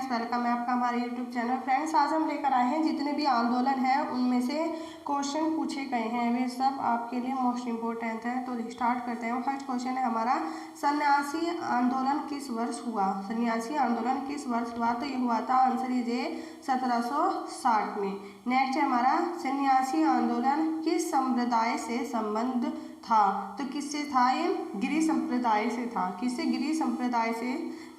Friends, welcome है आपका हमारे यूट्यूब चैनल। फ्रेंड्स, आज हम लेकर आए हैं जितने भी आंदोलन हैं उनमें से क्वेश्चन पूछे गए हैं, वे सब आपके लिए मोस्ट इम्पोर्टेंट है। तो स्टार्ट करते हैं। फर्स्ट क्वेश्चन है हमारा, सन्यासी आंदोलन किस वर्ष हुआ? सन्यासी आंदोलन किस वर्ष हुआ? तो ये हुआ था आंसर इज ए 1760 में। नेक्स्ट है हमारा, सन्यासी आंदोलन किस संप्रदाय से संबंध था? तो किससे था? ये गिरि संप्रदाय से था। किससे? गिरि संप्रदाय से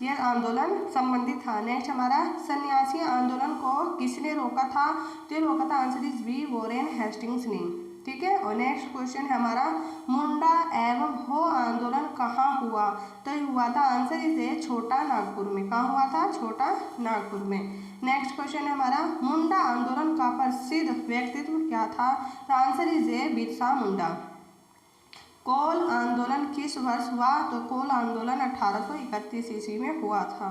यह आंदोलन संबंधित था। नेक्स्ट हमारा, सन्यासी आंदोलन को किसने रोका था? तो रोका था answer is B, Warren Hastings ने। ठीक है। और नेक्स्ट क्वेश्चन है हमारा, मुंडा एवं हो आंदोलन कहाँ हुआ? तो हुआ था आंसर इज ए छोटा नागपुर में। कहाँ हुआ था? छोटा नागपुर में। नेक्स्ट क्वेश्चन है हमारा, मुंडा आंदोलन का प्रसिद्ध व्यक्तित्व क्या था? तो answer is a Birsa Munda. कोल आंदोलन किस वर्ष हुआ? तो कोल आंदोलन 1831 ईस्वी में हुआ था।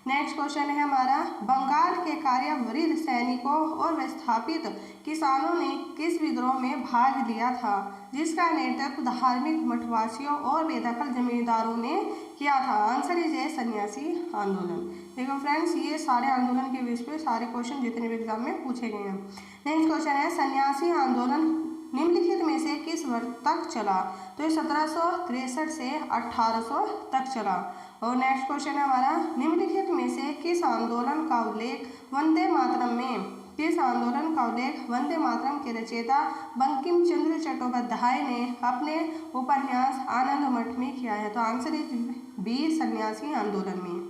नेक्स्ट क्वेश्चन है हमारा, बंगाल के कार्यवृत्त सैनिकों और विस्थापित किसानों ने किस विद्रोह में भाग लिया था, जिसका नेतृत्व धार्मिक मठवासियों और बेदखल जमींदारों ने किया था? आंसर इज ए सन्यासी आंदोलन। देखो फ्रेंड्स, ये सारे आंदोलन के बेस पे सारे क्वेश्चन जितने भी एग्जाम में पूछे गए हैं। नेक्स्ट क्वेश्चन है, सन्यासी आंदोलन निम्नलिखित में से किस वर्ष तक चला? तो ये 1763 से 1800 तक चला। और नेक्स्ट क्वेश्चन है हमारा, निम्नलिखित में से किस आंदोलन का उल्लेख वंदे मातरम में? किस आंदोलन का उल्लेख वंदे मातरम के रचयिता बंकिम चंद्र चट्टोपाध्याय ने अपने उपन्यास आनंद मठ में किया है? तो आंसर इज बी, सन्यासी आंदोलन में।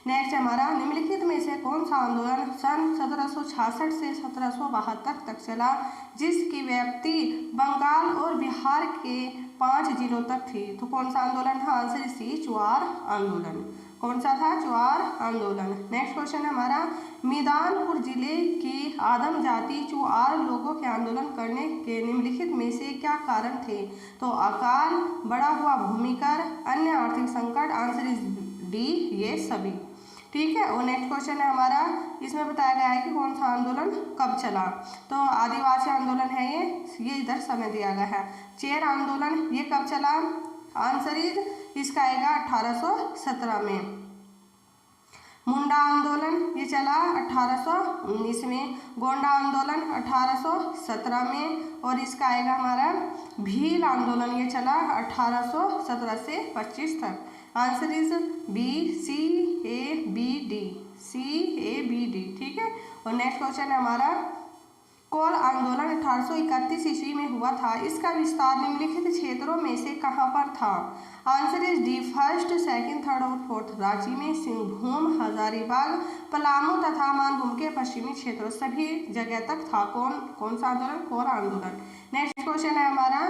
नेक्स्ट हमारा, निम्नलिखित में से कौन सा आंदोलन सन 1766 से 1772 तक चला, जिसकी व्याप्ति बंगाल और बिहार के 5 जिलों तक थी? तो कौन सा आंदोलन था? आंसर सी, चुआर आंदोलन। कौन सा था? चुआर आंदोलन। नेक्स्ट क्वेश्चन है हमारा, मिदानपुर जिले की आदम जाति चुआर लोगों के आंदोलन करने के निम्नलिखित में से क्या कारण थे? तो अकाल, बढ़ा हुआ भूमिकर, अन्य आर्थिक संकट। आंसर इज डी, ये सभी। ठीक है। और नेक्स्ट क्वेश्चन है हमारा, इसमें बताया गया है कि कौन सा आंदोलन कब चला? तो आदिवासी आंदोलन है ये इधर समय दिया गया है। चेर आंदोलन ये कब चला? आंसर इज इसका आएगा 1817 में। मुंडा आंदोलन ये चला 1819 में। गोंडा आंदोलन 1817 में। और इसका आएगा हमारा भील आंदोलन ये चला 1817 से 25 तक। Answer is B, C A B D, C A B D. ठीक है। और नेक्स्ट क्वेश्चन है हमारा, कोल आंदोलन 1831 ईस्वी में हुआ था, इसका विस्तार निम्नलिखित क्षेत्रों में से कहाँ पर था? Answer is D, first, second, third और फोर्थ। रांची में, सिंहभूम, हजारीबाग, पलामू तथा मानभूम के पश्चिमी क्षेत्रों, सभी जगह तक था। कौन सा आंदोलन? कोल आंदोलन। नेक्स्ट क्वेश्चन है हमारा,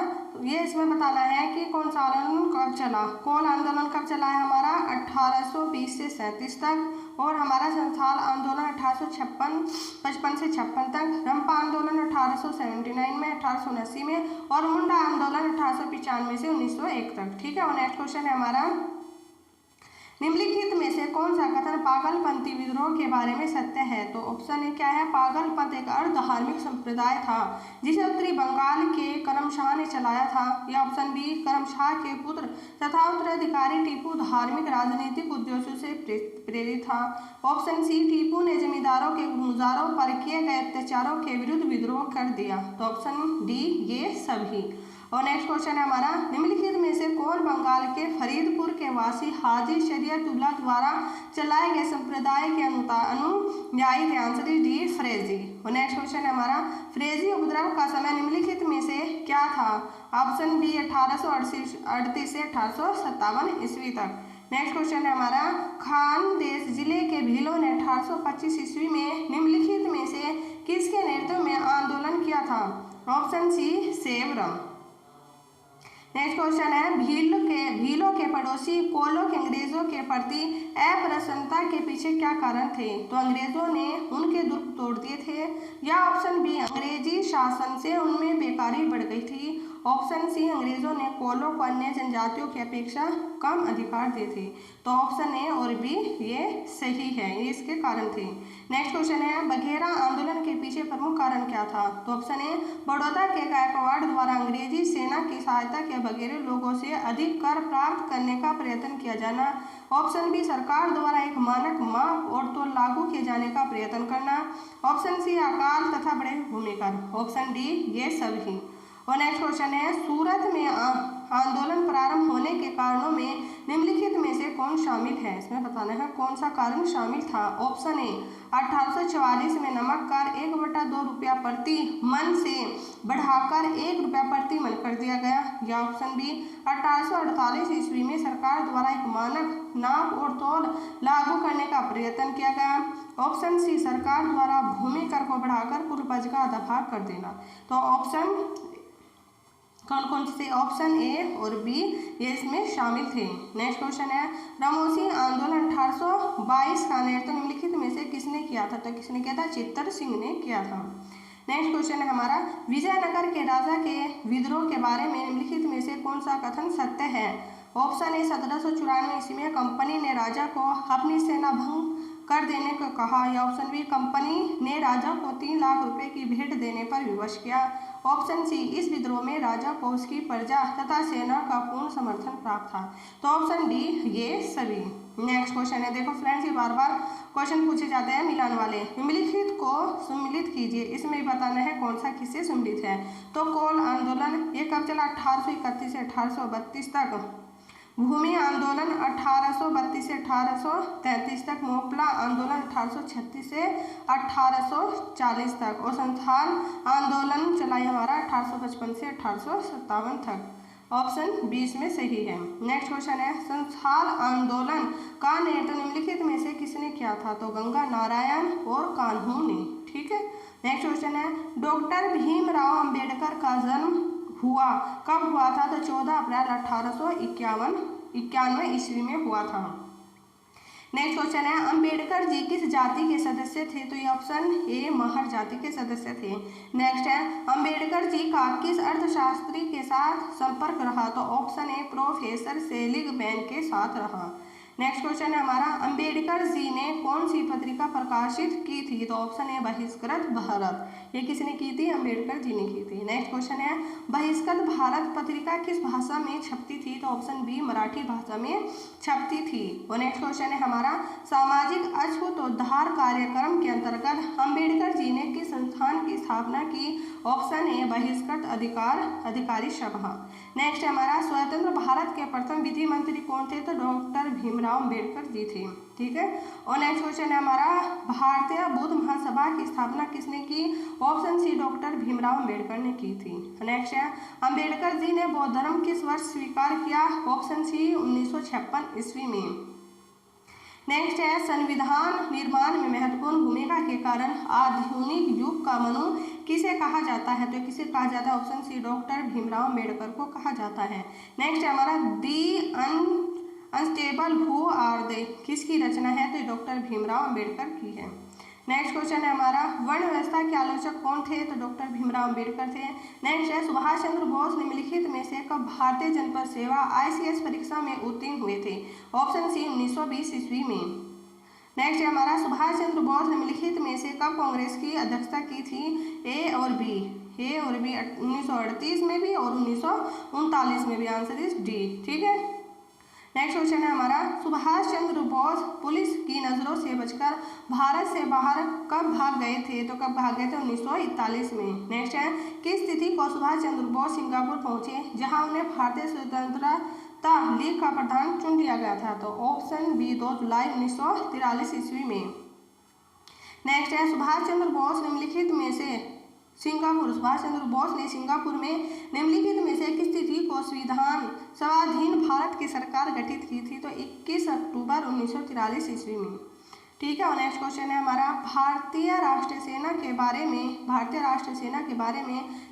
ये इसमें बताना है कि कौन सा आंदोलन कब चला। कोल आंदोलन कब चला है हमारा? 1820 से 37 तक। और हमारा संथाल आंदोलन 1855 से 56 तक। रंपा आंदोलन 1879 में, 1879 में। और मुंडा आंदोलन 1895 से 1901 तक। ठीक है। और नेक्स्ट क्वेश्चन है हमारा, निम्नलिखित में से कौन सा कथन पागलपंथी विद्रोह के बारे में सत्य है? तो ऑप्शन ए क्या है? पागलपंथ एक अर्ध धार्मिक संप्रदाय था जिसे उत्तरी बंगाल के करमशाह ने चलाया था। या ऑप्शन बी, करमशाह के पुत्र तथा उत्तराधिकारी टीपू धार्मिक राजनीतिक उद्देश्यों से प्रेरित था। ऑप्शन सी, टीपू ने जमींदारों के गुजारों पर किए गए अत्याचारों के विरुद्ध विद्रोह कर दिया। तो ऑप्शन डी, ये सभी। और नेक्स्ट क्वेश्चन है हमारा, निम्नलिखित में से कौन बंगाल के फरीदपुर के वासी हाजी शरीयतुल्लाह द्वारा चलाए गए संप्रदाय के अनुयायी थे? आंसर इज डी, फ्रेजी। और नेक्स्ट क्वेश्चन है हमारा, फ्रेजी उपद्रव का समय निम्नलिखित में से क्या था? ऑप्शन बी, 1838 से 1857 ईस्वी तक। नेक्स्ट क्वेश्चन है हमारा, खानदेश जिले के भीलों ने 1825 ईस्वी में निम्नलिखित में से किसके नेतृत्व में आंदोलन किया था? ऑप्शन सी, सेवरम। नेक्स्ट क्वेश्चन है, भीलों के पड़ोसी कोलों के अंग्रेजों के प्रति अप्रसन्नता के पीछे क्या कारण थे? तो अंग्रेजों ने उनके दुर्ग तोड़ दिए थे। या ऑप्शन बी, अंग्रेजी शासन से उनमें बेकारी बढ़ गई थी। ऑप्शन सी, अंग्रेजों ने कोलों को अन्य जनजातियों की अपेक्षा कम अधिकार दिए थे। तो ऑप्शन ए और बी ये सही है, ये इसके कारण थे। नेक्स्ट क्वेश्चन है, बघेरा आंदोलन के पीछे प्रमुख कारण क्या था? तो ऑप्शन ए, बड़ौदा के गायकवाड़ द्वारा अंग्रेजी सेना की सहायता के बघेरे लोगों से अधिक कर प्राप्त करने का प्रयत्न किया जाना। ऑप्शन बी, सरकार द्वारा एक मानक माप और तोल लागू किए जाने का प्रयत्न करना। ऑप्शन सी, अकाल तथा बड़े भूमिकर। ऑप्शन डी ये सभी। और नेक्स्ट क्वेश्चन है, सूरत में आंदोलन प्रारंभ होने के कारणों में निम्नलिखित में से कौन शामिल है? इसमें बताना है कौन सा कारण शामिल था। ऑप्शन ए, 1844 में नमक कर 1/2 रुपया प्रति मन से बढ़ाकर 1 रुपया प्रति मन कर दिया गया। या ऑप्शन बी, 1848 ईस्वी में सरकार द्वारा एक मानक नाप और तौल लागू करने का प्रयत्न किया गया। ऑप्शन सी, सरकार द्वारा भूमि कर को बढ़ाकर कुल उपज का आधा भाग कर देना। तो ऑप्शन कौन कौन से? ऑप्शन ए और बी ये इसमें शामिल थे। नेक्स्ट क्वेश्चन है, रामोसी आंदोलन 1822 का नेतृत्व निम्नलिखित में से किसने किया था? तो किसने किया था? चित्तर सिंह ने किया था। नेक्स्ट क्वेश्चन है हमारा, विजयनगर के राजा के विद्रोह के बारे में निम्नलिखित में से कौन सा कथन सत्य है? ऑप्शन ए, 1794 ईस्वी में कंपनी ने राजा को अपनी सेना भंग कर देने को कहा। या ऑप्शन बी, कंपनी ने राजा को 3 लाख रुपए की भेंट देने पर विवश किया। ऑप्शन सी, इस विद्रोह में राजा को उसकी प्रजा तथा सेना का पूर्ण समर्थन प्राप्त था। तो ऑप्शन डी ये सभी। नेक्स्ट क्वेश्चन है, देखो फ्रेंड्स, ये बार बार क्वेश्चन पूछे जाते हैं मिलान वाले। निम्नलिखित को सम्मिलित कीजिए, इसमें भी बताना है कौन सा किससे सम्मिलित है। तो कोल आंदोलन ये कब चला? 1831 से 1832 तक। भूमि आंदोलन 1832 से 1833 तक। मोपला आंदोलन 1836 से 1840 तक। और संथाल आंदोलन चलाई हमारा 1855 से 1857 तक। ऑप्शन 20 में सही है। नेक्स्ट क्वेश्चन है, संथाल आंदोलन का नेतृत्व निम्नलिखित में से किसने किया था? तो गंगा नारायण और कान्हू ने। ठीक है। नेक्स्ट क्वेश्चन है, डॉक्टर भीमराव अंबेडकर का जन्म हुआ कब हुआ था? तो 14 अप्रैल 1891 ईस्वी में हुआ था। नेक्स्ट क्वेश्चन है, अंबेडकर जी किस जाति के सदस्य थे? तो ये ऑप्शन ए महर जाति के सदस्य थे। नेक्स्ट है, अंबेडकर जी का किस अर्थशास्त्री के साथ संपर्क रहा? तो ऑप्शन ए प्रोफेसर सेलिगमैन के साथ रहा। नेक्स्ट क्वेश्चन है हमारा, अंबेडकर जी ने कौन सी पत्रिका प्रकाशित की थी? तो ऑप्शन ए बहिष्कृत भारत। ये किसने की थी? अंबेडकर जी ने की थी। नेक्स्ट क्वेश्चन है, बहिष्कृत भारत पत्रिका किस भाषा में छपती थी? तो ऑप्शन बी मराठी भाषा में छपती थी। और नेक्स्ट क्वेश्चन है हमारा, सामाजिक अछूतोद्धार कार्यक्रम के अंतर्गत अंबेडकर जी ने किस संस्थान की स्थापना की? ऑप्शन ए बहिष्कृत अधिकारी सभा। नेक्स्ट हमारा, स्वतंत्र भारत के प्रथम विधि मंत्री कौन थे? तो डॉक्टर भीमराव अंबेडकर जी थे। ठीक है। और नेक्स्ट क्वेश्चन है हमारा, भारतीय बौद्ध महासभा की स्थापना किसने की? Option C doctor Bhimrao Ambedkar ने की थी। नेक्स्ट है, अंबेडकर जी ने बौद्ध धर्म किस वर्ष स्वीकार किया? ऑप्शन सी 1956 ईस्वी में। नेक्स्ट है, संविधान निर्माण में महत्वपूर्ण भूमिका के कारण आधुनिक युग का मनु किसे कहा जाता है? तो किसे कहा जाता है? Option C doctor Bhimrao Ambedkar को कहा जाता है। नेक्स्ट है हमारा, the unstable who are they किसकी रचना है? तो डॉक्टर भीमराव अंबेडकर की है। नेक्स्ट क्वेश्चन है हमारा, वर्ण व्यवस्था के आलोचक कौन थे? तो डॉक्टर भीमराव अंबेडकर थे। नेक्स्ट है, सुभाष चंद्र बोस निम्नलिखित में से कब भारतीय जनपद सेवा ICS परीक्षा में उत्तीर्ण हुए थे? ऑप्शन सी 1920 ईस्वी में। नेक्स्ट है हमारा, सुभाष चंद्र बोस निम्नलिखित में से कब कांग्रेस की अध्यक्षता की थी? ए और बी 1938 में भी और 1939 में भी। Answer is D. ठीक है। नेक्स्ट क्वेश्चन है हमारा, सुभाष चंद्र बोस पुलिस की नज़रों से बचकर भारत से बाहर कब भाग गए थे? तो कब भाग गए थे? 1941 में। नेक्स्ट है, किस तिथि को सुभाष चंद्र बोस सिंगापुर पहुंचे जहां उन्हें भारतीय स्वतंत्रता लीग का प्रधान चुन लिया गया था? तो ऑप्शन बी 2 जुलाई 1943 ईस्वी में। नेक्स्ट है, सुभाष चंद्र बोस निम्नलिखित में से सुभाष चंद्र बोस ने सिंगापुर में निम्नलिखित में से किस तिथि को स्वाधीन भारत की सरकार गठित की थी? तो 21 अक्टूबर 1943 ईस्वी में। ठीक है। और नेक्स्ट क्वेश्चन है हमारा, भारतीय राष्ट्रीय सेना के बारे में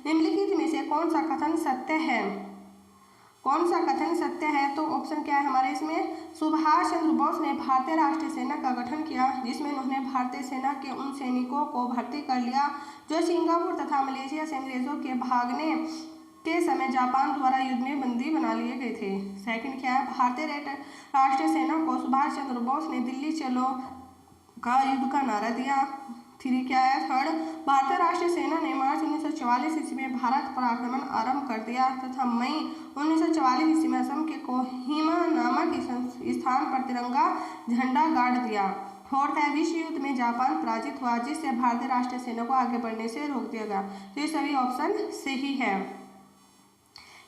निम्नलिखित में से कौन सा कथन सत्य है? कौन सा कथन सत्य है? तो ऑप्शन क्या है हमारे इसमें, सुभाष चंद्र बोस ने भारतीय राष्ट्रीय सेना का गठन किया जिसमें उन्होंने भारतीय सेना के उन सैनिकों को भर्ती कर लिया जो सिंगापुर तथा मलेशिया से अंग्रेजों के भागने के समय जापान द्वारा युद्ध में बंदी बना लिए गए थे। सेकंड क्या है, भारतीय राष्ट्रीय सेना को सुभाष चंद्र बोस ने दिल्ली चलो का युद्ध का नारा दिया। थ्री क्या है, थर्ड, भारतीय राष्ट्रीय सेना ने मार्च 1944 ईस्वी में भारत पर आक्रमण आरंभ कर दिया तथा मई 1944 ईस्वी में असम के कोहिमा नामक स्थान पर तिरंगा झंडा गाड़ दिया। फोर्थ है, विश्व युद्ध में जापान पराजित हुआ जिससे भारतीय राष्ट्रीय सेना को आगे बढ़ने से रोक दिया गया। तो ये सभी ऑप्शन सही है।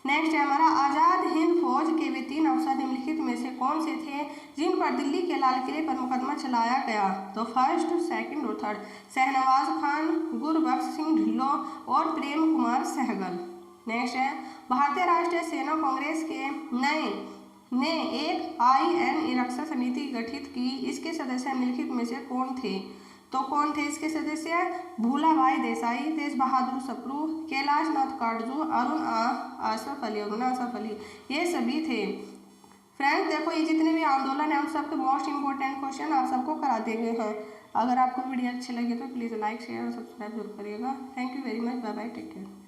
नेक्स्ट है हमारा, आज़ाद हिंद फौज के वे 3 अफसर निम्नलिखित में से कौन से थे जिन पर दिल्ली के लाल किले पर मुकदमा चलाया गया। तो फर्स्ट, सेकंड और थर्ड, शहनवाज खान, गुरबख्श सिंह ढिल्लों और प्रेम कुमार सहगल। नेक्स्ट है, भारतीय राष्ट्रीय सेना कांग्रेस के ने एक INA रक्षा समिति गठित की, इसके सदस्य निम्नलिखित में से कौन थे। तो कौन थे इसके सदस्य, भूलाभाई देसाई, तेज बहादुर सप्रू, कैलाश नाथ काटजू, अरुण आसफ अली, ये सभी थे। फ्रेंड्स देखो, ये जितने भी आंदोलन है उन सबके मोस्ट इंपॉर्टेंट क्वेश्चन आप सबको करा दिए गए हैं। अगर आपको वीडियो अच्छे लगे तो प्लीज़ लाइक शेयर और सब्सक्राइब जरूर करिएगा। Thank you very much, bye bye, take care.